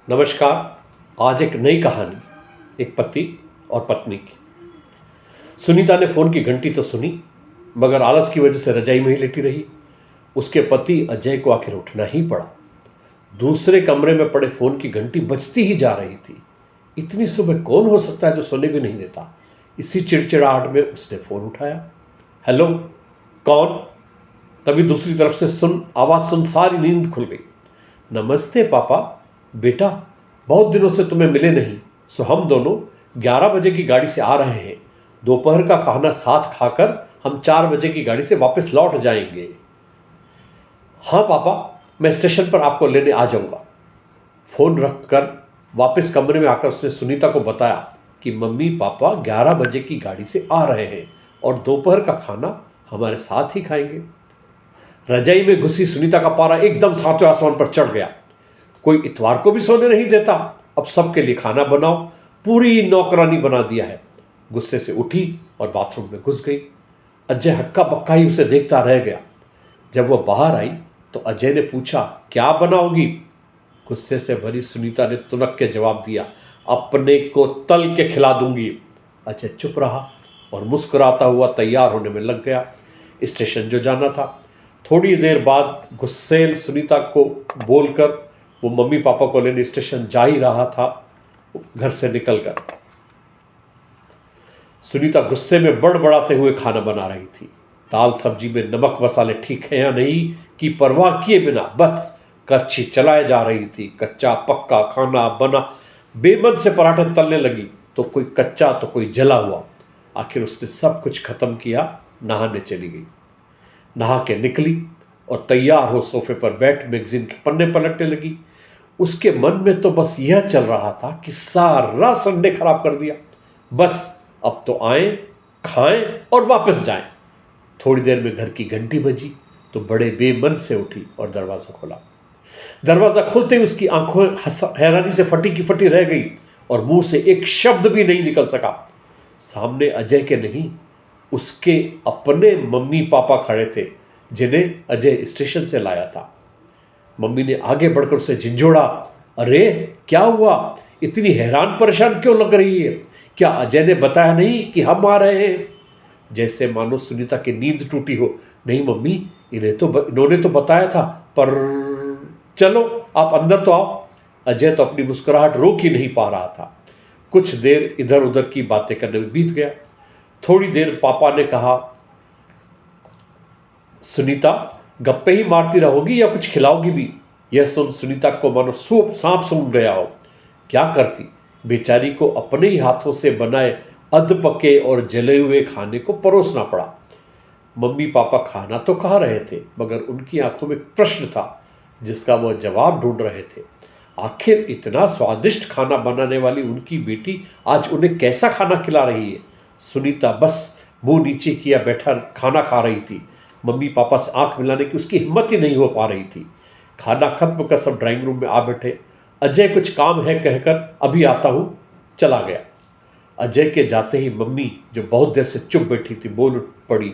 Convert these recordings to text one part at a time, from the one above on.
नमस्कार। आज एक नई कहानी, एक पति और पत्नी की। सुनीता ने फोन की घंटी तो सुनी, मगर आलस की वजह से रजाई में ही लेटी रही। उसके पति अजय को आखिर उठना ही पड़ा। दूसरे कमरे में पड़े फोन की घंटी बजती ही जा रही थी। इतनी सुबह कौन हो सकता है जो सोने भी नहीं देता। इसी चिड़चिड़ाहट में उसने फोन उठाया। हेलो, कौन? तभी दूसरी तरफ से आवाज सुन सारी नींद खुल गई। नमस्ते पापा। बेटा, बहुत दिनों से तुम्हें मिले नहीं, सो हम दोनों 11 बजे की गाड़ी से आ रहे हैं। दोपहर का खाना साथ खाकर हम 4 बजे की गाड़ी से वापस लौट जाएंगे। हाँ पापा, मैं स्टेशन पर आपको लेने आ जाऊंगा। फोन रखकर वापस कमरे में आकर उसने सुनीता को बताया कि मम्मी पापा 11 बजे की गाड़ी से आ रहे हैं और दोपहर का खाना हमारे साथ ही खाएंगे। रजाई में घुसी सुनीता का पारा एकदम सातवें आसमान पर चढ़ गया। कोई इतवार को भी सोने नहीं देता, अब सबके लिए खाना बनाओ, पूरी नौकरानी बना दिया है। गुस्से से उठी और बाथरूम में घुस गई। अजय हक्का बक्का ही उसे देखता रह गया। जब वह बाहर आई तो अजय ने पूछा, क्या बनाओगी? गुस्से से भरी सुनीता ने तुनक के जवाब दिया, अपने को तल के खिला दूंगी। अजय चुप रहा और मुस्कुराता हुआ तैयार होने में लग गया। स्टेशन जो जाना था। थोड़ी देर बाद गुस्सेल सुनीता को बोलकर वो मम्मी पापा को लेने स्टेशन जा ही रहा था। घर से निकलकर सुनीता गुस्से में बड़बड़ाते हुए खाना बना रही थी। दाल सब्जी में नमक मसाले ठीक है या नहीं की परवाह किए बिना बस करछी चलाए जा रही थी। कच्चा पक्का खाना बना। बेमन से पराठे तलने लगी, तो कोई कच्चा तो कोई जला हुआ। आखिर उसने सब कुछ खत्म किया, नहाने चली गई। नहा के निकली और तैयार हो सोफे पर बैठ मैगजीन के पन्ने पलटने लगी। उसके मन में तो बस यह चल रहा था कि सारा संडे खराब कर दिया। बस अब तो आए, खाएं और वापस जाएं। थोड़ी देर में घर की घंटी बजी तो बड़े बेमन से उठी और दरवाजा खोला। दरवाजा खुलते ही उसकी आंखों हैरानी से फटी की फटी रह गई और मुंह से एक शब्द भी नहीं निकल सका। सामने अजय के नहीं, उसके अपने मम्मी पापा खड़े थे, जिन्हें अजय स्टेशन से लाया था। मम्मी ने आगे बढ़कर उसे झिंझोड़ा, अरे क्या हुआ? इतनी हैरान परेशान क्यों लग रही है? क्या अजय ने बताया नहीं कि हम आ रहे हैं? जैसे मानो सुनीता की नींद टूटी हो। नहीं मम्मी, इन्होंने तो बताया था, पर चलो आप अंदर तो आओ। अजय तो अपनी मुस्कुराहट रोक ही नहीं पा रहा था। कुछ देर इधर उधर की बातें करने में बीत गया। थोड़ी देर पापा ने कहा, सुनीता गप्पे ही मारती रहोगी या कुछ खिलाओगी भी? यह सुन सुनीता को मानो सांप सूंघ गया हो। क्या करती? बेचारी को अपने ही हाथों से बनाए अधपके और जले हुए खाने को परोसना पड़ा। मम्मी पापा खाना तो खा रहे थे, मगर उनकी आंखों में प्रश्न था जिसका वह जवाब ढूंढ रहे थे। आखिर इतना स्वादिष्ट खाना बनाने वाली उनकी बेटी आज उन्हें कैसा खाना खिला रही है? सुनीता बस मुंह नीचे किया बैठा खाना खा रही थी। मम्मी पापा से आंख मिलाने की उसकी हिम्मत ही नहीं हो पा रही थी। खाना खत्म कर सब ड्राइंग रूम में आ बैठे। अजय कुछ काम है कहकर अभी आता हूं चला गया। अजय के जाते ही मम्मी, जो बहुत देर से चुप बैठी थी, बोल पड़ी,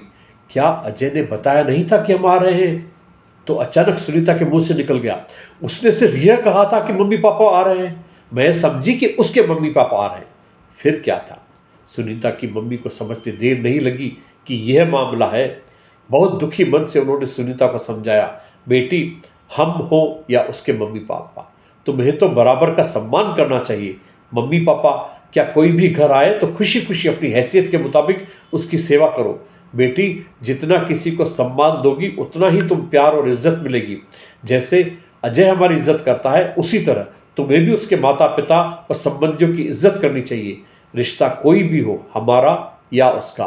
क्या अजय ने बताया नहीं था कि हम आ रहे हैं? तो अचानक सुनीता के मुंह से निकल गया, उसने सिर्फ यह कहा था कि मम्मी पापा आ रहे हैं। मैं समझी कि उसके मम्मी पापा आ रहे हैं। फिर क्या था? सुनीता की मम्मी को समझते देर नहीं लगी कि यह मामला है। बहुत दुखी मन से उन्होंने सुनीता को समझाया, बेटी, हम हो या उसके मम्मी पापा, तुम्हें तो बराबर का सम्मान करना चाहिए। मम्मी पापा क्या कोई भी घर आए तो खुशी खुशी अपनी हैसियत के मुताबिक उसकी सेवा करो। बेटी, जितना किसी को सम्मान दोगी उतना ही तुम प्यार और इज्जत मिलेगी। जैसे अजय हमारी इज्जत करता है, उसी तरह तुम्हें भी उसके माता पिता और संबंधियों की इज्जत करनी चाहिए। रिश्ता कोई भी हो, हमारा या उसका,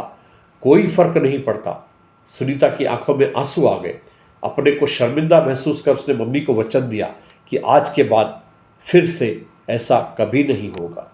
कोई फर्क नहीं पड़ता। सुनीता की आंखों में आंसू आ गए। अपने को शर्मिंदा महसूस कर उसने मम्मी को वचन दिया कि आज के बाद फिर से ऐसा कभी नहीं होगा।